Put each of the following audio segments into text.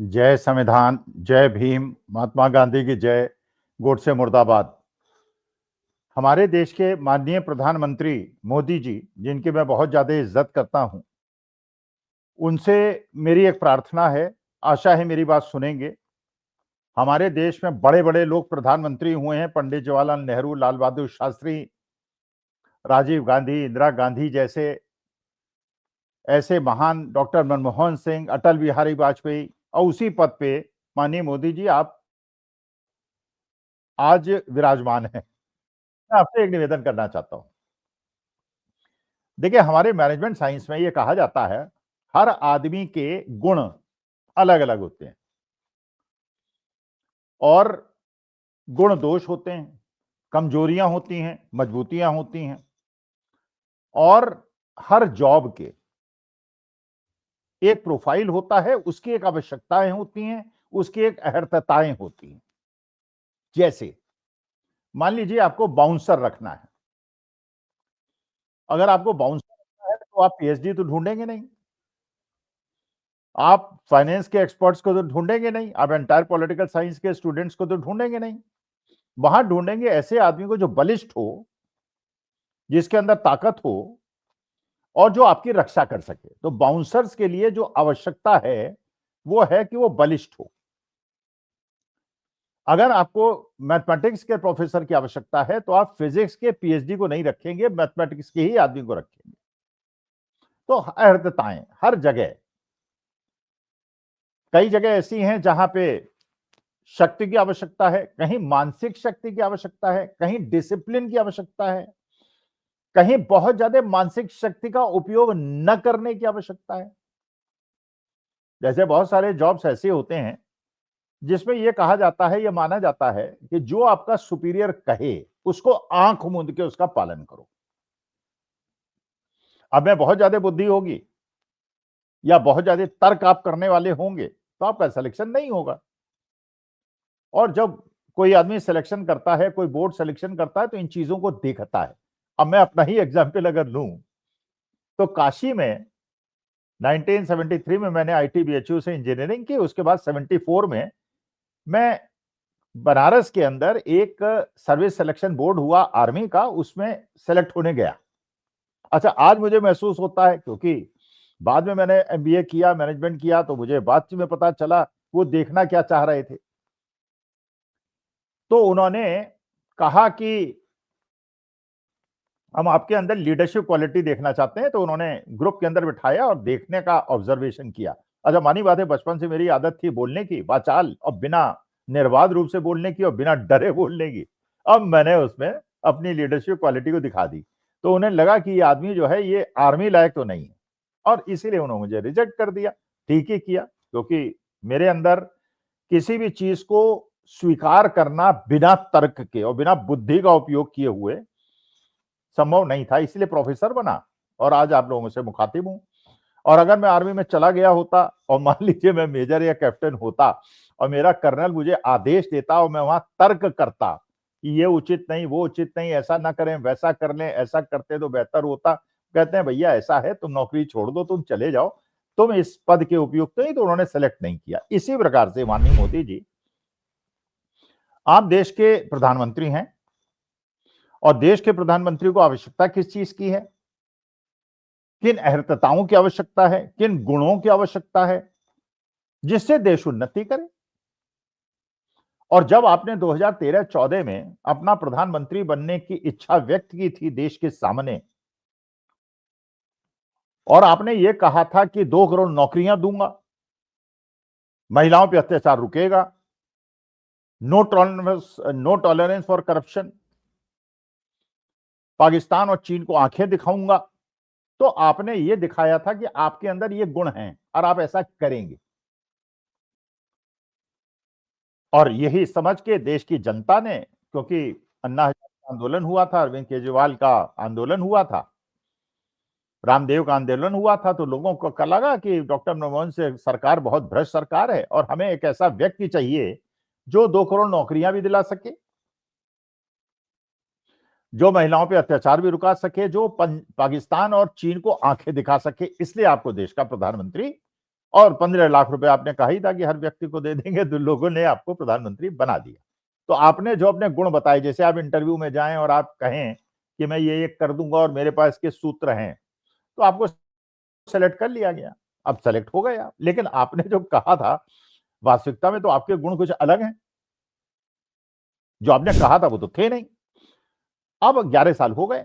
जय संविधान, जय भीम, महात्मा गांधी की जय, गोडसे मुर्दाबाद। हमारे देश के माननीय प्रधानमंत्री मोदी जी, जिनकी मैं बहुत ज्यादा इज्जत करता हूं, उनसे मेरी एक प्रार्थना है, आशा है मेरी बात सुनेंगे। हमारे देश में बड़े बड़े लोग प्रधानमंत्री हुए हैं, पंडित जवाहरलाल नेहरू, लाल बहादुर शास्त्री, राजीव गांधी, इंदिरा गांधी जैसे ऐसे महान, डॉक्टर मनमोहन सिंह, अटल बिहारी वाजपेयी, और उसी पद पे माननीय मोदी जी आप आज विराजमान हैं। मैं आपसे एक निवेदन करना चाहता हूं। देखिए, हमारे मैनेजमेंट साइंस में ये कहा जाता है, हर आदमी के गुण अलग अलग होते हैं और गुण दोष होते हैं, कमजोरियां होती हैं, मजबूतियां होती हैं, और हर जॉब के एक प्रोफाइल होता है, उसकी एक आवश्यकताएं होती हैं, उसकी एक अहर्तताएं होती हैं। जैसे मान लीजिए आपको बाउंसर रखना है। अगर आपको बाउंसर रखना है तो आप पीएचडी तो ढूंढेंगे नहीं, आप फाइनेंस के एक्सपर्ट्स को तो ढूंढेंगे नहीं, आप एंटायर पॉलिटिकल साइंस के स्टूडेंट्स को तो ढूंढेंगे नहीं। वहां ढूंढेंगे ऐसे आदमी को जो बलिष्ठ हो, जिसके अंदर ताकत हो, और जो आपकी रक्षा कर सके। तो बाउंसर्स के लिए जो आवश्यकता है वो है कि वो बलिष्ठ हो। अगर आपको मैथमेटिक्स के प्रोफेसर की आवश्यकता है तो आप फिजिक्स के पीएचडी को नहीं रखेंगे, मैथमेटिक्स के ही आदमी को रखेंगे। तो अहर्तताएं हर जगह, कई जगह ऐसी हैं जहां पे शक्ति की आवश्यकता है, कहीं मानसिक शक्ति की आवश्यकता है, कहीं डिसिप्लिन की आवश्यकता है, कहीं बहुत ज्यादा मानसिक शक्ति का उपयोग न करने की आवश्यकता है। जैसे बहुत सारे जॉब्स ऐसे होते हैं जिसमें यह कहा जाता है, यह माना जाता है कि जो आपका सुपीरियर कहे उसको आंख मूंद के उसका पालन करो। अब में बहुत ज्यादा बुद्धि होगी या बहुत ज्यादा तर्क आप करने वाले होंगे तो आपका सिलेक्शन नहीं होगा। और जब कोई आदमी सिलेक्शन करता है, कोई बोर्ड सिलेक्शन करता है, तो इन चीजों को देखता है। अब मैं अपना ही एग्जाम्पल अगर लूं तो काशी में 1973 में मैंने आईटीबीएचयू से इंजीनियरिंग की। उसके बाद 74 में मैं बनारस के अंदर एक सर्विस सिलेक्शन बोर्ड हुआ आर्मी का, उसमें सेलेक्ट होने गया। अच्छा, आज मुझे महसूस होता है, क्योंकि बाद में मैंने एमबीए किया, मैनेजमेंट किया, तो मुझे बाद में पता चला वो देखना क्या चाह रहे थे। तो उन्होंने कहा कि हम आपके अंदर लीडरशिप क्वालिटी देखना चाहते हैं। तो उन्होंने ग्रुप के अंदर बिठाया और देखने का ऑब्जर्वेशन किया। अच्छा, मानी बात है, बचपन से मेरी आदत थी बोलने की, वाचाल, और बिना निर्बाध रूप से बोलने की और बिना डरे बोलने की। अब मैंने उसमें अपनी लीडरशिप क्वालिटी को दिखा दी। तो उन्हें लगा कि ये आदमी जो है ये आर्मी लायक तो नहीं है, और इसीलिए उन्होंने मुझे रिजेक्ट कर दिया। ठीक ही किया, क्योंकि मेरे अंदर किसी भी चीज को स्वीकार करना बिना तर्क के और बिना बुद्धि का उपयोग किए हुए संभव नहीं था, इसलिए प्रोफेसर बना और आज आप लोगों से मुखातिब हूं। और अगर मैं आर्मी में चला गया होता और मान लीजिए मैं मेजर या कैप्टन होता और मेरा कर्नल मुझे आदेश देता और मैं वहां तर्क करता कि ये उचित नहीं, वो उचित नहीं, ऐसा ना करें, वैसा कर लें, ऐसा करते तो बेहतर होता, कहते हैं भैया ऐसा है, तुम नौकरी छोड़ दो, तुम चले जाओ, तुम इस पद के उपयुक्त नहीं, तो उन्होंने सेलेक्ट नहीं किया। इसी प्रकार से माननीय मोदी जी, आप देश के प्रधानमंत्री हैं और देश के प्रधानमंत्री को आवश्यकता किस चीज की है, किन अहर्तताओं की आवश्यकता है, किन गुणों की आवश्यकता है जिससे देश उन्नति करे। और जब आपने 2013-14 में अपना प्रधानमंत्री बनने की इच्छा व्यक्त की थी देश के सामने, और आपने ये कहा था कि 2 करोड़ नौकरियां दूंगा, महिलाओं पे अत्याचार रुकेगा, no tolerance for corruption, Pakistan और चीन को आंखें दिखाऊंगा, तो आपने ये दिखाया था कि आपके अंदर ये गुण हैं और आप ऐसा करेंगे। और यही समझ के देश की जनता ने, क्योंकि अन्ना हजारे आंदोलन हुआ था, अरविंद केजरीवाल का आंदोलन हुआ था, रामदेव का आंदोलन हुआ था, तो लोगों को लगा कि डॉक्टर मनमोहन सिंह सरकार बहुत भ्रष्ट सरकार है और हमें एक ऐसा व्यक्ति चाहिए जो 2 करोड़ नौकरियां भी दिला सके, जो महिलाओं पे अत्याचार भी रुका सके, जो पाकिस्तान और चीन को आंखें दिखा सके। इसलिए आपको देश का प्रधानमंत्री और 15 लाख रुपए आपने कहा ही था कि हर व्यक्ति को दे देंगे, तो लोगों ने आपको प्रधानमंत्री बना दिया। तो आपने जो अपने गुण बताए, जैसे आप इंटरव्यू में जाएं और आप कहें कि मैं ये कर दूंगा और मेरे पास के सूत्र हैं, तो आपको सेलेक्ट कर लिया गया। अब सेलेक्ट हो गए आप, लेकिन आपने जो कहा था वास्तविकता में तो आपके गुण कुछ अलग हैं। जो आपने कहा था वो तो थे नहीं। अब 11 साल हो गए,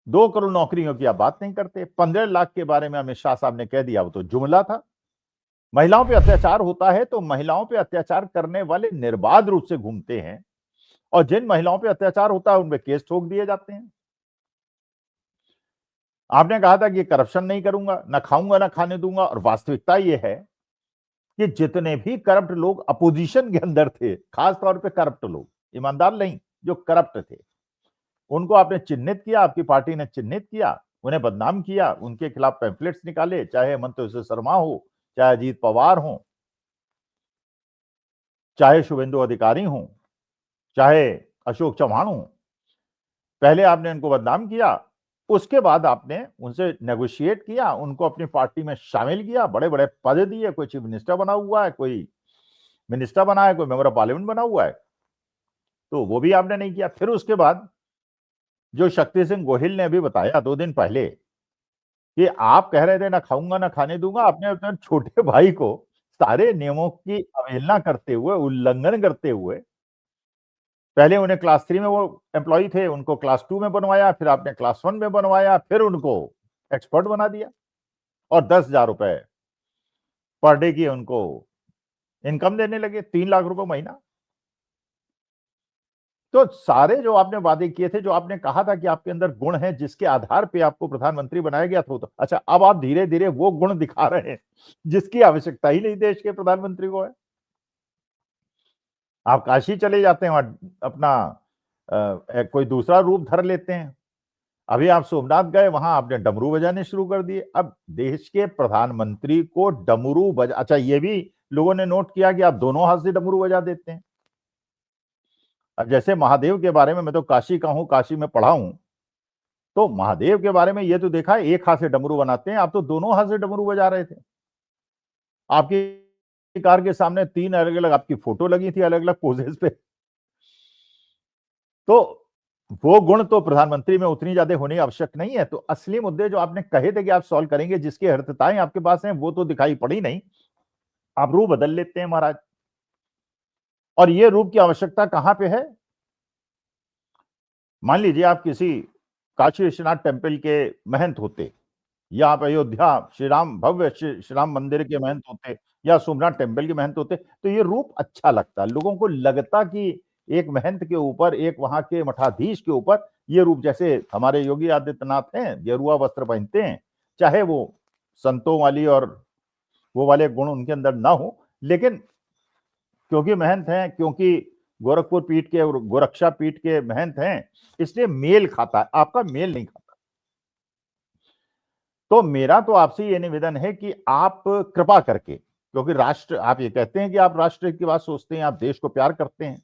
2 करोड़ नौकरियों की आप बात नहीं करते, 15 लाख के बारे में अमित शाह साहब ने कह दिया, वो तो जुमला था। महिलाओं पे अत्याचार होता है तो महिलाओं पे अत्याचार करने वाले निर्बाध रूप से घूमते हैं, और जिन महिलाओं पे अत्याचार होता है उनपे केस ठोक दिए जाते हैं। आपने कहा था कि करप्शन नहीं करूंगा, ना खाऊंगा ना खाने दूंगा, और वास्तविकता यह है कि जितने भी करप्ट लोग अपोजिशन के अंदर थे, खास तौर पे करप्ट लोग, ईमानदार नहीं, जो करप्ट थे, उनको आपने चिन्हित किया, आपकी पार्टी ने चिन्हित किया, उन्हें बदनाम किया, उनके खिलाफ पैम्फलेट्स निकाले, चाहे हेमंत विश्व शर्मा हो, चाहे अजीत पवार हो, चाहे शुभेंदु अधिकारी हो, चाहे अशोक चौहान हो। पहले आपने इनको बदनाम किया, उसके बाद आपने उनसे नेगोशिएट किया, उनको अपनी पार्टी में शामिल किया, बड़े बड़े पद दिए, कोई चीफ मिनिस्टर बना हुआ है, कोई मिनिस्टर बना है, कोई मेंबर ऑफ पार्लियामेंट बना हुआ है, तो वो भी आपने नहीं किया। फिर उसके बाद जो शक्ति सिंह गोहिल ने अभी बताया 2 दिन पहले कि आप कह रहे थे ना खाऊंगा ना खाने दूंगा, अपने अपने छोटे भाई को सारे नियमों की अवहेलना करते हुए, उल्लंघन करते हुए, पहले उन्हें क्लास 3 में वो एम्प्लॉई थे, उनको क्लास 2 में बनवाया, फिर आपने क्लास 1 में बनवाया, फिर उनको एक्सपर्ट बना दिया, और 10,000 रुपए पर डे की उनको इनकम देने लगे, 3 लाख रुपए महीना। तो सारे जो आपने वादे किए थे, जो आपने कहा था कि आपके अंदर गुण है जिसके आधार पे आपको प्रधानमंत्री बनाया गया था, तो अच्छा, अब आप धीरे धीरे वो गुण दिखा रहे हैं जिसकी आवश्यकता ही नहीं देश के प्रधानमंत्री को है। आप काशी चले जाते हैं, वहां अपना कोई दूसरा रूप धर लेते हैं। अभी आप सोमनाथ गए, वहां आपने डमरू बजाने शुरू कर दिए। अब देश के प्रधानमंत्री को डमरू बजा, अच्छा, ये भी लोगों ने नोट किया कि आप दोनों हाथ से डमरू बजा देते हैं। अब जैसे महादेव के बारे में, मैं तो काशी का हूं, काशी में पढ़ा हूं, तो महादेव के बारे में ये तो देखा है, एक हाथ से डमरू बनाते हैं, आप तो दोनों हाथ से डमरू बजा रहे थे। आपकी कार के सामने 3 अलग अलग आपकी फोटो लगी थी, अलग अलग पोजेस पे। तो वो गुण तो प्रधानमंत्री में उतनी ज्यादा होनी आवश्यक नहीं है। तो असली मुद्दे जो आपने कहे थे कि आप सॉल्व करेंगे, जिसकी अर्थताएं आपके पास हैं, वो तो दिखाई पड़ी नहीं। आप रूप बदल लेते हैं महाराज, और ये रूप की आवश्यकता कहां पे है? मान लीजिए आप किसी काशी विश्वनाथ टेम्पल के महंत होते, या आप अयोध्या श्री राम, भव्य श्री राम मंदिर के महंत होते, या सोमनाथ टेम्पल के महंत होते, तो ये रूप अच्छा लगता, लोगों को लगता कि एक महंत के ऊपर, एक वहां के मठाधीश के ऊपर ये रूप, जैसे हमारे योगी आदित्यनाथ हैं, गेरुआ वस्त्र पहनते हैं, चाहे वो संतों वाली और वो वाले गुण उनके अंदर ना हो, लेकिन क्योंकि महंत हैं, क्योंकि गोरखपुर पीठ के और गोरक्षा पीठ के महंत हैं, इसलिए मेल खाता है, आपका मेल नहीं खाता। तो मेरा तो आपसे ये निवेदन है कि आप कृपा करके, क्योंकि राष्ट्र, आप ये कहते हैं कि आप राष्ट्र की बात सोचते हैं, आप देश को प्यार करते हैं,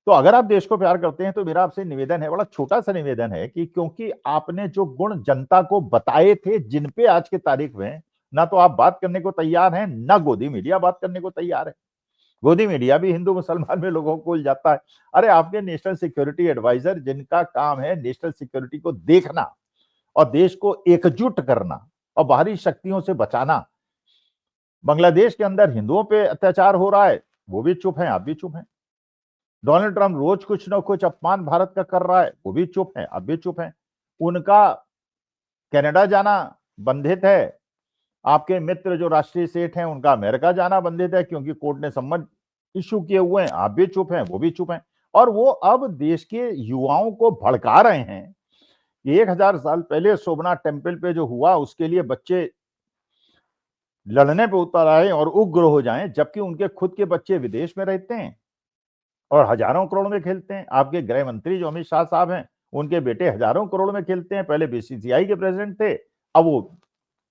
तो अगर आप देश को प्यार करते हैं तो मेरा आपसे निवेदन है, बड़ा छोटा सा निवेदन है, कि क्योंकि आपने जो गुण जनता को बताए थे, जिन पे आज के तारीख में ना तो आप बात करने को तैयार हैं, ना गोदी मीडिया बात करने को तैयार है। गोदी मीडिया भी हिंदू मुसलमान में लोगों को उलझाता है। अरे आपके नेशनल सिक्योरिटी एडवाइजर, जिनका काम है नेशनल सिक्योरिटी को देखना और देश को एकजुट करना और बाहरी शक्तियों से बचाना, बांग्लादेश के अंदर हिंदुओं पे अत्याचार हो रहा है, वो भी चुप हैं, आप भी चुप हैं। डोनाल्ड ट्रंप रोज कुछ ना कुछ अपमान भारत का कर रहा है, वो भी चुप है, आप भी चुप हैं। उनका कनाडा जाना बंधित है, आपके मित्र जो राष्ट्रीय सेठ हैं उनका अमेरिका जाना बंधित है, क्योंकि कोर्ट ने सम्मन इश्यू किए हुए हैं, आप भी चुप हैं, वो भी चुप हैं। और वो अब देश के युवाओं को भड़का रहे हैं कि 1000 साल पहले सोमनाथ टेम्पल पे जो हुआ, उसके लिए बच्चे लड़ने पे उतर आए और उग्र हो जाएं, जबकि उनके खुद के बच्चे विदेश में रहते हैं और हजारों करोड़ में खेलते हैं। आपके गृह मंत्री जो अमित शाह साहब हैं, उनके बेटे हजारों करोड़ में खेलते हैं, पहले बीसीसीआई के प्रेसिडेंट थे, अब वो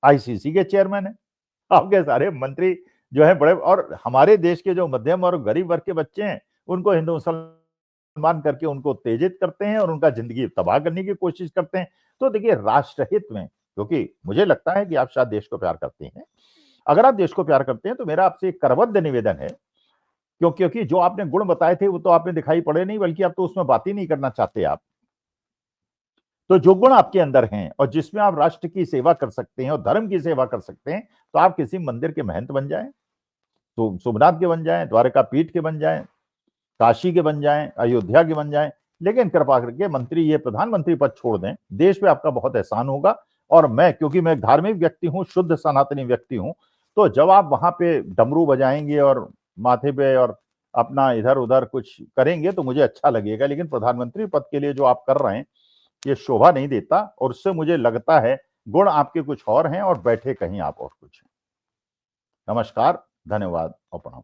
आईसीसी के चेयरमैन है। आपके सारे मंत्री जो है बड़े, और हमारे देश के जो मध्यम और गरीब वर्ग के बच्चे हैं, उनको हिंदू मुसलमान करके उनको उत्तेजित करते हैं और उनका जिंदगी तबाह करने की कोशिश करते हैं। तो देखिए, राष्ट्रहित में, क्योंकि मुझे लगता है कि आप शायद देश को प्यार करते हैं, अगर आप देश को प्यार करते हैं तो मेरा आपसे एक करबद्ध निवेदन है, क्योंकि जो आपने गुण बताए थे वो तो आप में दिखाई पड़े नहीं, बल्कि अब तो उसमें बात ही नहीं करना चाहते आप। तो जो गुण आपके अंदर हैं और जिसमें आप राष्ट्र की सेवा कर सकते हैं और धर्म की सेवा कर सकते हैं, तो आप किसी मंदिर के महंत बन जाएं, तो सोमनाथ के बन जाएं, द्वारका पीठ के बन जाएं, काशी के बन जाएं, अयोध्या के बन जाएं, लेकिन कृपा करके मंत्री ये प्रधानमंत्री पद छोड़ दें। देश पे आपका बहुत एहसान होगा। और मैं, क्योंकि मैं धार्मिक व्यक्ति हूं, शुद्ध सनातनी व्यक्ति हूं, तो जब आप वहां पे डमरू बजाएंगे और माथे पे और अपना इधर उधर कुछ करेंगे तो मुझे अच्छा लगेगा, लेकिन प्रधानमंत्री पद के लिए जो आप कर रहे हैं ये शोभा नहीं देता, और उससे मुझे लगता है गुण आपके कुछ और हैं और बैठे कहीं आप और कुछ हैं। नमस्कार, धन्यवाद और प्रणाम।